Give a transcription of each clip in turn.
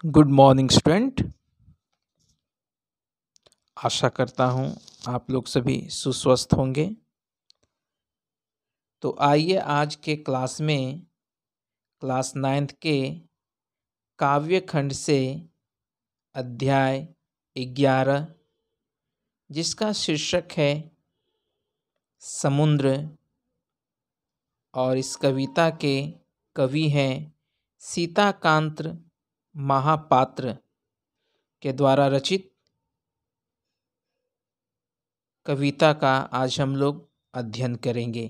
Good morning student. आशा करता हूँ आप लोग सभी सुस्वस्थ होंगे। तो आइए आज के क्लास में क्लास 9th के काव्य खंड से अध्याय 11 जिसका शीर्षक है समुद्र और इस कविता के कवि हैं सीताकांत महापात्र के द्वारा रचित कविता का आज हम लोग अध्ययन करेंगे।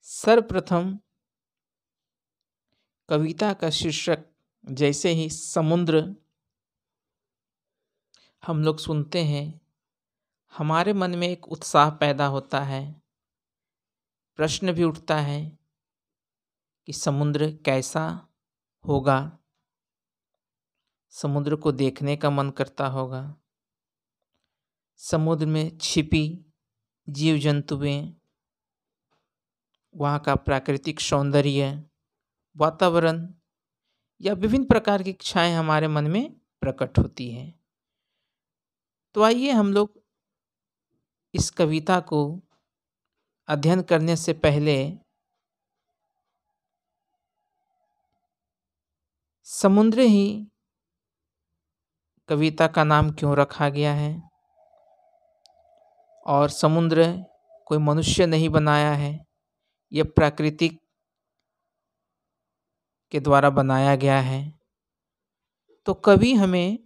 सर्वप्रथम कविता का शीर्षक जैसे ही समुद्र हम लोग सुनते हैं, हमारे मन में एक उत्साह पैदा होता है। प्रश्न भी उठता है कि समुद्र कैसा होगा। समुद्र को देखने का मन करता होगा। समुद्र में छिपी जीव जंतुएं, वहाँ का प्राकृतिक सौंदर्य, वातावरण या विभिन्न प्रकार की इच्छाएं हमारे मन में प्रकट होती हैं। तो आइए हम लोग इस कविता को अध्ययन करने से पहले समुद्र ही कविता का नाम क्यों रखा गया है और समुद्र कोई मनुष्य नहीं बनाया है, यह प्राकृतिक के द्वारा बनाया गया है। तो कवि हमें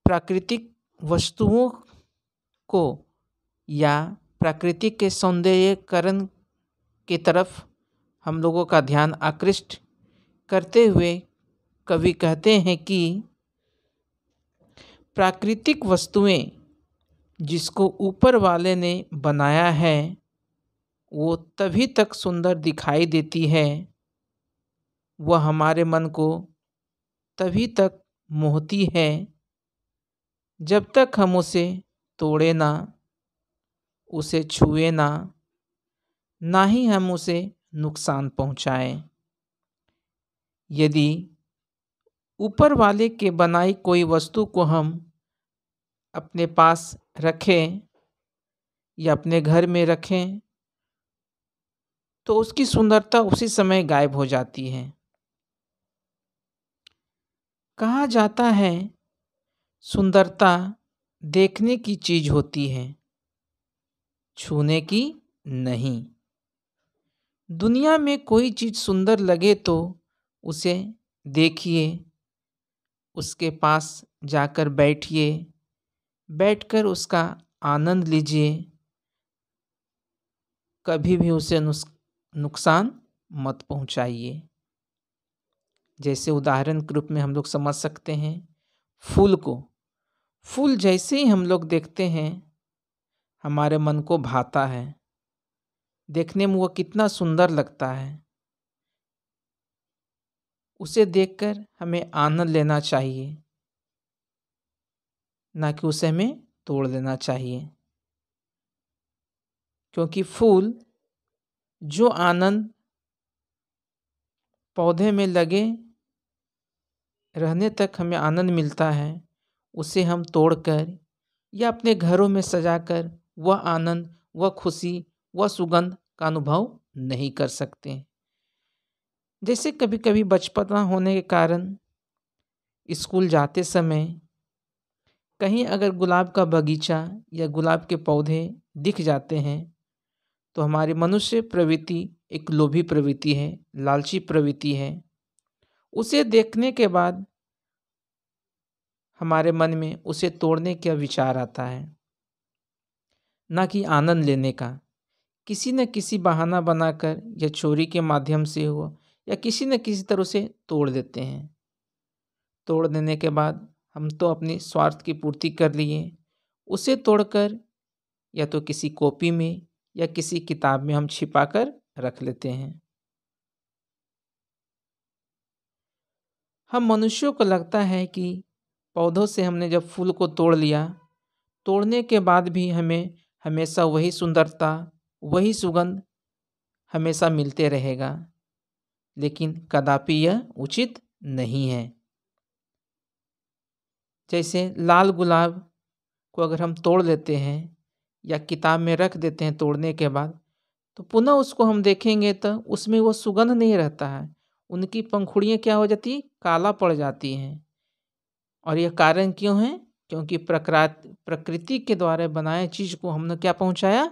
प्राकृतिक वस्तुओं को या प्राकृतिक के सौंदर्यीकरण की तरफ हम लोगों का ध्यान आकृष्ट करते हुए कवि कहते हैं कि प्राकृतिक वस्तुएं जिसको ऊपर वाले ने बनाया है वो तभी तक सुंदर दिखाई देती है, वह हमारे मन को तभी तक मोहती है जब तक हम उसे तोड़े ना, उसे छुए ना, ना ही हम उसे नुकसान पहुंचाएं। यदि ऊपर वाले के बनाई कोई वस्तु को हम अपने पास रखें या अपने घर में रखें तो उसकी सुंदरता उसी समय गायब हो जाती है। कहा जाता है सुंदरता देखने की चीज होती है, छूने की नहीं। दुनिया में कोई चीज सुंदर लगे तो उसे देखिए, उसके पास जाकर बैठिए, बैठकर उसका आनंद लीजिए, कभी भी उसे नुकसान मत पहुंचाइए। जैसे उदाहरण के रूप में हम लोग समझ सकते हैं फूल को। फूल जैसे ही हम लोग देखते हैं हमारे मन को भाता है, देखने में वो कितना सुंदर लगता है। उसे देखकर हमें आनंद लेना चाहिए, ना कि उसे हमें तोड़ देना चाहिए। क्योंकि फूल जो आनंद पौधे में लगे रहने तक हमें आनंद मिलता है, उसे हम तोड़कर या अपने घरों में सजाकर वह आनंद, वह खुशी, वह सुगंध का अनुभव नहीं कर सकते। जैसे कभी कभी बचपना होने के कारण स्कूल जाते समय कहीं अगर गुलाब का बगीचा या गुलाब के पौधे दिख जाते हैं तो हमारी मनुष्य प्रवृत्ति एक लोभी प्रवृत्ति है, लालची प्रवृत्ति है। उसे देखने के बाद हमारे मन में उसे तोड़ने का विचार आता है, ना कि आनंद लेने का। किसी न किसी बहाना बनाकर या चोरी के माध्यम से हो या किसी न किसी तरह से तोड़ देते हैं। तोड़ देने के बाद हम तो अपनी स्वार्थ की पूर्ति कर लिए, उसे तोड़कर या तो किसी कॉपी में या किसी किताब में हम छिपाकर रख लेते हैं। हम मनुष्यों को लगता है कि पौधों से हमने जब फूल को तोड़ लिया, तोड़ने के बाद भी हमें हमेशा वही सुंदरता, वही सुगंध हमेशा मिलते रहेगा। लेकिन कदापि यह उचित नहीं है। जैसे लाल गुलाब को अगर हम तोड़ लेते हैं या किताब में रख देते हैं तोड़ने के बाद, तो पुनः उसको हम देखेंगे तो उसमें वो सुगंध नहीं रहता है। उनकी पंखुड़ियाँ क्या हो जाती, काला पड़ जाती हैं। और यह कारण क्यों है? क्योंकि प्रकृति के द्वारा बनाए चीज को हमने क्या पहुंचाया,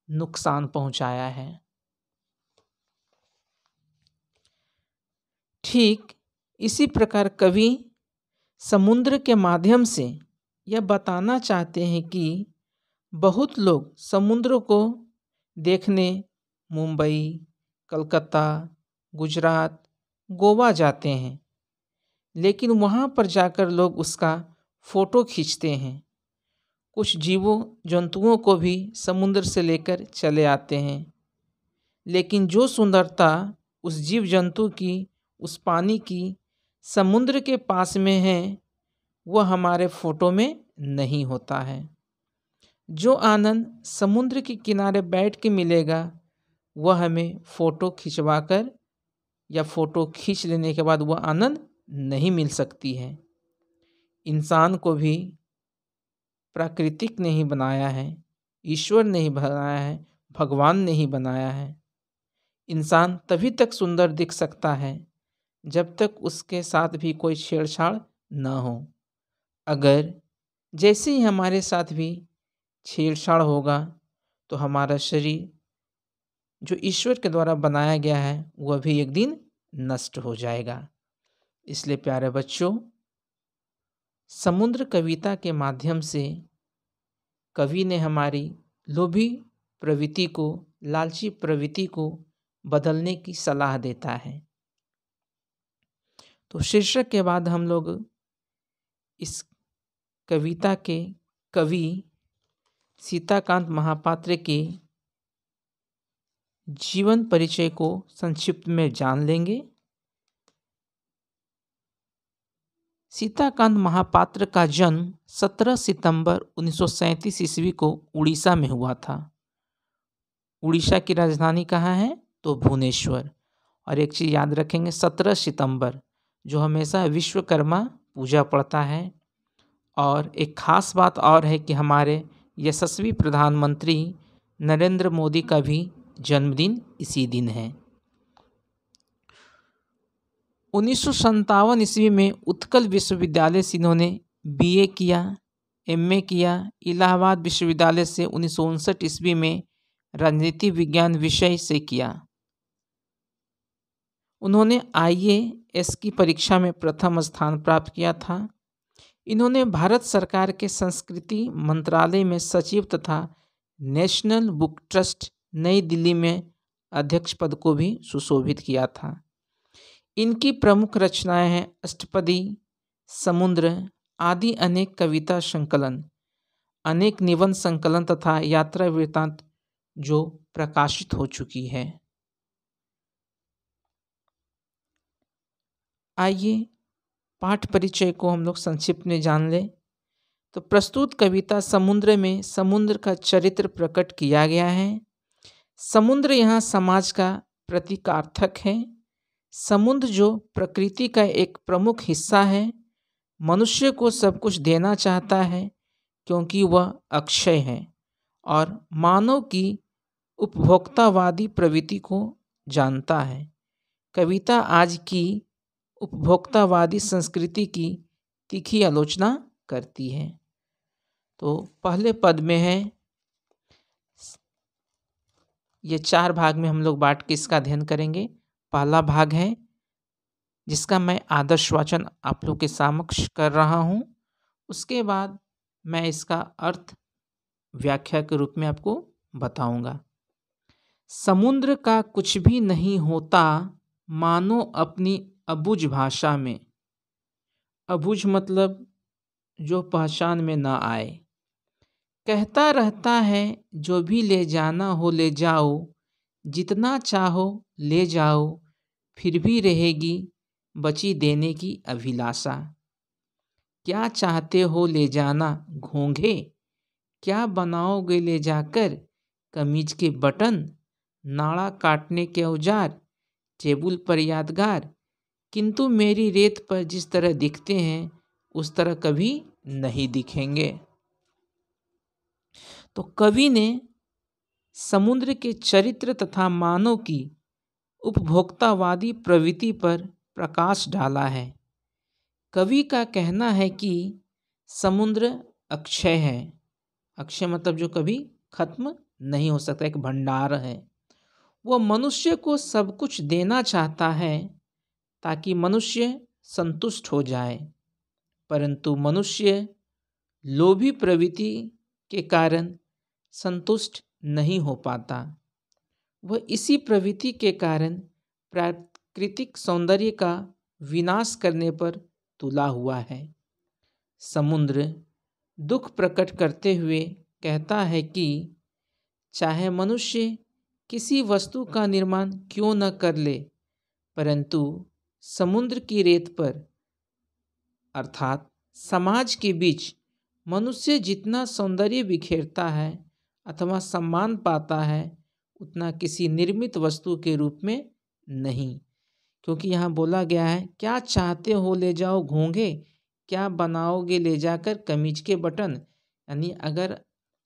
नुकसान पहुंचाया है। ठीक इसी प्रकार कवि समुद्र के माध्यम से यह बताना चाहते हैं कि बहुत लोग समुद्र को देखने मुंबई, कलकत्ता, गुजरात, गोवा जाते हैं, लेकिन वहाँ पर जाकर लोग उसका फोटो खींचते हैं। कुछ जीवों जंतुओं को भी समुद्र से लेकर चले आते हैं, लेकिन जो सुंदरता उस जीव जंतु की, उस पानी की समुद्र के पास में है, वह हमारे फोटो में नहीं होता है। जो आनंद समुद्र के किनारे बैठ के मिलेगा, वह हमें फ़ोटो खिंचवाकर या फ़ोटो खींच लेने के बाद वह आनंद नहीं मिल सकती है। इंसान को भी प्राकृतिक ने ही बनाया है, ईश्वर ने ही बनाया है, भगवान ने ही बनाया है। इंसान तभी तक सुंदर दिख सकता है जब तक उसके साथ भी कोई छेड़छाड़ न हो। अगर जैसे ही हमारे साथ भी छेड़छाड़ होगा तो हमारा शरीर जो ईश्वर के द्वारा बनाया गया है वह भी एक दिन नष्ट हो जाएगा। इसलिए प्यारे बच्चों, समुद्र कविता के माध्यम से कवि ने हमारी लोभी प्रवृत्ति को, लालची प्रवृत्ति को बदलने की सलाह देता है। तो शीर्षक के बाद हम लोग इस कविता के कवि सीताकांत महापात्र के जीवन परिचय को संक्षिप्त में जान लेंगे। सीताकांत महापात्र का जन्म 17 सितंबर 1937 ईस्वी को उड़ीसा में हुआ था। उड़ीसा की राजधानी कहाँ है? तो भुवनेश्वर। और एक चीज़ याद रखेंगे, 17 सितंबर जो हमेशा विश्वकर्मा पूजा पड़ता है। और एक ख़ास बात और है कि हमारे यशस्वी प्रधानमंत्री नरेंद्र मोदी का भी जन्मदिन इसी दिन है। 1957 ईस्वी में उत्कल विश्वविद्यालय से इन्होंने BA किया, MA किया। इलाहाबाद विश्वविद्यालय से 1959 ईस्वी में राजनीति विज्ञान विषय से किया। उन्होंने IAS की परीक्षा में प्रथम स्थान प्राप्त किया था। इन्होंने भारत सरकार के संस्कृति मंत्रालय में सचिव तथा नेशनल बुक ट्रस्ट नई दिल्ली में अध्यक्ष पद को भी सुशोभित किया था। इनकी प्रमुख रचनाएं हैं अष्टपदी, समुद्र आदि अनेक कविता संकलन, अनेक निबंध संकलन तथा यात्रा वृत्तांत जो प्रकाशित हो चुकी है। आइए पाठ परिचय को हम लोग संक्षिप्त में जान लें। तो प्रस्तुत कविता समुद्र में समुद्र का चरित्र प्रकट किया गया है। समुद्र यहाँ समाज का प्रतीकार्थक है। समुद्र जो प्रकृति का एक प्रमुख हिस्सा है, मनुष्य को सब कुछ देना चाहता है क्योंकि वह अक्षय है और मानव की उपभोक्तावादी प्रवृत्ति को जानता है। कविता आज की उपभोक्तावादी संस्कृति की तीखी आलोचना करती है। तो पहले पद में है, ये 4 भाग में हम लोग बांट के इसका अध्ययन करेंगे। पहला भाग है जिसका मैं आदर्श वाचन आप लोग के समक्ष कर रहा हूँ। उसके बाद मैं इसका अर्थ व्याख्या के रूप में आपको बताऊंगा। समुद्र का कुछ भी नहीं होता मानो अपनी अबुझ भाषा में। अबुझ मतलब जो पहचान में ना आए। कहता रहता है जो भी ले जाना हो ले जाओ, जितना चाहो ले जाओ, फिर भी रहेगी बची देने की अभिलाषा। क्या चाहते हो ले जाना घोंघे, क्या बनाओगे ले जाकर कमीज के बटन, नाड़ा काटने के औजार, टेबल पर यादगार, किंतु मेरी रेत पर जिस तरह दिखते हैं उस तरह कभी नहीं दिखेंगे। तो कवि ने समुद्र के चरित्र तथा मानव की उपभोक्तावादी प्रवृत्ति पर प्रकाश डाला है। कवि का कहना है कि समुद्र अक्षय है। अक्षय मतलब जो कभी खत्म नहीं हो सकता, एक भंडार है। वह मनुष्य को सब कुछ देना चाहता है ताकि मनुष्य संतुष्ट हो जाए, परंतु मनुष्य लोभी प्रवृत्ति के कारण संतुष्ट नहीं हो पाता। वह इसी प्रवृत्ति के कारण प्राकृतिक सौंदर्य का विनाश करने पर तुला हुआ है। समुद्र दुख प्रकट करते हुए कहता है कि चाहे मनुष्य किसी वस्तु का निर्माण क्यों न कर ले, परंतु समुद्र की रेत पर अर्थात समाज के बीच मनुष्य जितना सौंदर्य बिखेरता है अथवा सम्मान पाता है उतना किसी निर्मित वस्तु के रूप में नहीं। क्योंकि यहाँ बोला गया है, क्या चाहते हो ले जाओ घोंघे, क्या बनाओगे ले जाकर कमीज के बटन। यानी अगर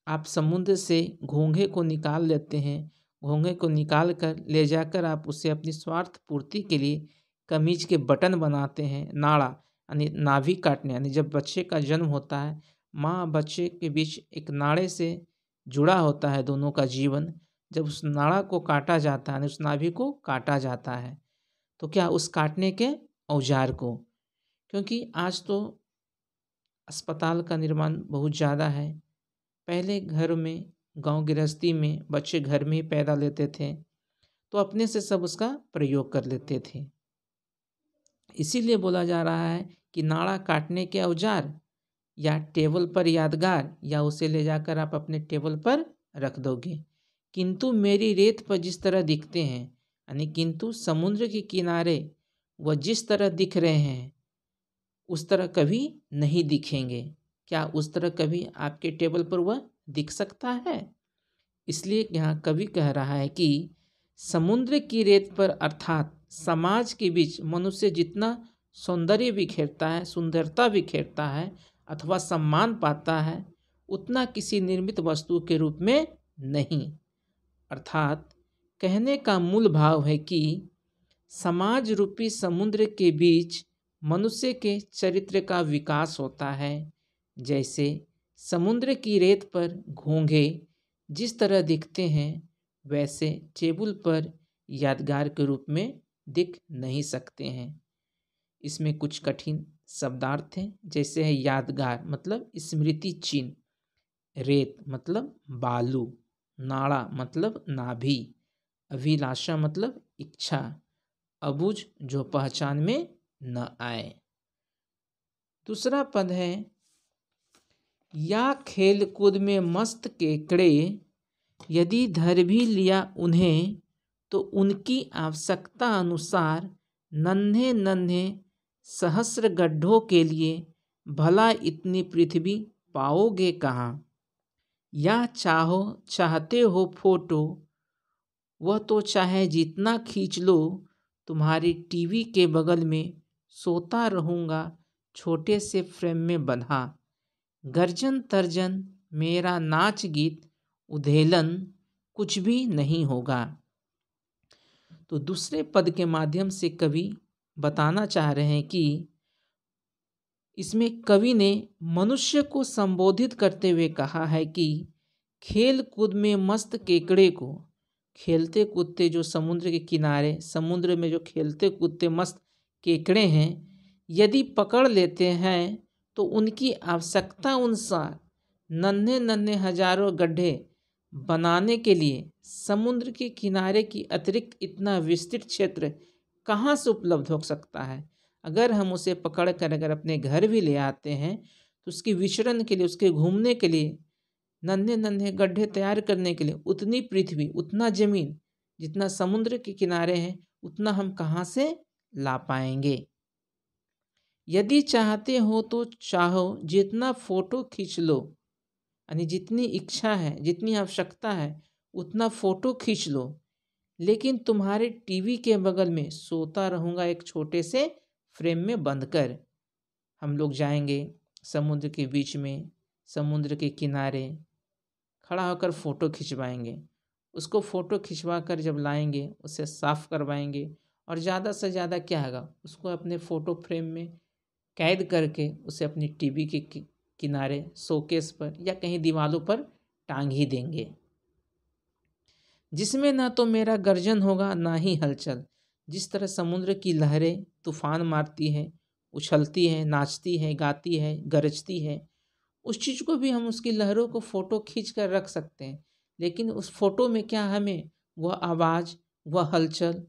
आप समुद्र से घोंघे को निकाल लेते हैं, घोंघे को निकाल कर ले जाकर आप उसे अपनी स्वार्थ पूर्ति के लिए कमीज के बटन बनाते हैं, नाड़ा यानी नाभि काटने, यानी जब बच्चे का जन्म होता है माँ बच्चे के बीच एक नाड़े से जुड़ा होता है दोनों का जीवन। जब उस नाड़ा को काटा जाता है, उस नाभि को काटा जाता है, तो क्या उस काटने के औजार को, क्योंकि आज तो अस्पताल का निर्माण बहुत ज़्यादा है। पहले घर में गांव गृहस्थी में बच्चे घर में ही पैदा लेते थे तो अपने से सब उसका प्रयोग कर लेते थे। इसीलिए बोला जा रहा है कि नाड़ा काटने के औजार या टेबल पर यादगार, या उसे ले जाकर आप अपने टेबल पर रख दोगे। किंतु मेरी रेत पर जिस तरह दिखते हैं, यानी किंतु समुद्र के किनारे वह जिस तरह दिख रहे हैं उस तरह कभी नहीं दिखेंगे। क्या उस तरह कभी आपके टेबल पर वह दिख सकता है? इसलिए यहाँ कवि कह रहा है कि समुद्र की रेत पर अर्थात समाज के बीच मनुष्य जितना सौंदर्य बिखेरता है, सुंदरता बिखेरता है अथवा सम्मान पाता है, उतना किसी निर्मित वस्तु के रूप में नहीं। अर्थात कहने का मूल भाव है कि समाज रूपी समुद्र के बीच मनुष्य के चरित्र का विकास होता है। जैसे समुद्र की रेत पर घोंघे जिस तरह दिखते हैं वैसे टेबल पर यादगार के रूप में दिख नहीं सकते हैं। इसमें कुछ कठिन शब्दार्थ हैं, जैसे है यादगार मतलब स्मृति चिन्ह, रेत मतलब बालू, नाड़ा मतलब नाभि, अभिलाषा मतलब इच्छा, अबुझ जो पहचान में न आए। दूसरा पद है, या खेल कूद में मस्त केकड़े यदि धर भी लिया उन्हें, तो उनकी आवश्यकता अनुसार नन्हे नन्हे सहस्र गड्ढों के लिए भला इतनी पृथ्वी पाओगे कहाँ। या चाहते हो फोटो, वह तो चाहे जितना खींच लो, तुम्हारी टीवी के बगल में सोता रहूँगा छोटे से फ्रेम में बंधा। गर्जन तर्जन मेरा नाच गीत उधेलन कुछ भी नहीं होगा। तो दूसरे पद के माध्यम से कवि बताना चाह रहे हैं कि इसमें कवि ने मनुष्य को संबोधित करते हुए कहा है कि खेल कूद में मस्त केकड़े को, खेलते कूदते जो समुद्र के किनारे समुद्र में जो खेलते कूदते मस्त केकड़े हैं, यदि पकड़ लेते हैं तो उनकी आवश्यकता अनुसार नन्हे नन्हे हजारों गड्ढे बनाने के लिए समुद्र के किनारे की अतिरिक्त इतना विस्तृत क्षेत्र कहाँ से उपलब्ध हो सकता है। अगर हम उसे पकड़ कर अगर अपने घर भी ले आते हैं तो उसके विचरण के लिए, उसके घूमने के लिए, नन्हे नन्हे गड्ढे तैयार करने के लिए उतनी पृथ्वी, उतना जमीन जितना समुद्र के किनारे है उतना हम कहाँ से ला पाएंगे। यदि चाहते हो तो चाहो जितना फोटो खींच लो, यानी जितनी इच्छा है जितनी आवश्यकता है उतना फोटो खींच लो, लेकिन तुम्हारे टीवी के बगल में सोता रहूँगा एक छोटे से फ्रेम में बंद कर। हम लोग जाएंगे समुद्र के बीच में, समुद्र के किनारे खड़ा होकर फ़ोटो खिंचवाएंगे। उसको फ़ोटो खिंचवा कर जब लाएंगे उसे साफ़ करवाएंगे और ज़्यादा से ज़्यादा क्या होगा, उसको अपने फ़ोटो फ्रेम में कैद करके उसे अपनी टीवी के किनारे, शोकेस पर या कहीं दीवारों पर टांग ही देंगे, जिसमें ना तो मेरा गर्जन होगा ना ही हलचल। जिस तरह समुद्र की लहरें तूफान मारती हैं, उछलती हैं, नाचती हैं, गाती है, गरजती है, उस चीज़ को भी हम उसकी लहरों को फ़ोटो खींच कर रख सकते हैं। लेकिन उस फ़ोटो में क्या हमें वह आवाज़, वह हलचल,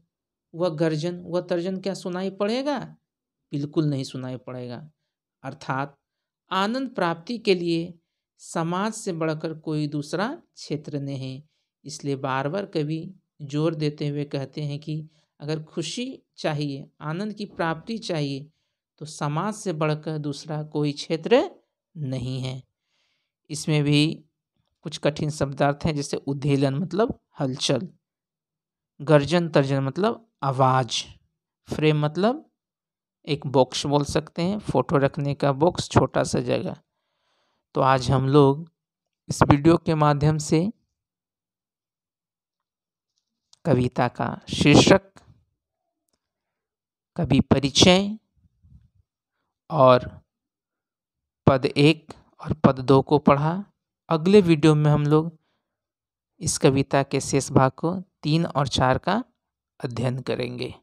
वह गर्जन, वह तर्जन क्या सुनाई पड़ेगा? बिल्कुल नहीं सुनाई पड़ेगा। अर्थात आनंद प्राप्ति के लिए समाज से बढ़कर कोई दूसरा क्षेत्र नहीं। इसलिए बार बार कवि जोर देते हुए कहते हैं कि अगर खुशी चाहिए, आनंद की प्राप्ति चाहिए, तो समाज से बढ़कर दूसरा कोई क्षेत्र नहीं है। इसमें भी कुछ कठिन शब्दार्थ हैं, जैसे उद्वेलन मतलब हलचल, गर्जन तर्जन मतलब आवाज़, फ्रेम मतलब एक बॉक्स बोल सकते हैं, फ़ोटो रखने का बॉक्स, छोटा सा जगह। तो आज हम लोग इस वीडियो के माध्यम से कविता का शीर्षक, कवि परिचय और पद 1 और पद 2 को पढ़ा। अगले वीडियो में हम लोग इस कविता के शेष भाग को 3 और 4 का अध्ययन करेंगे।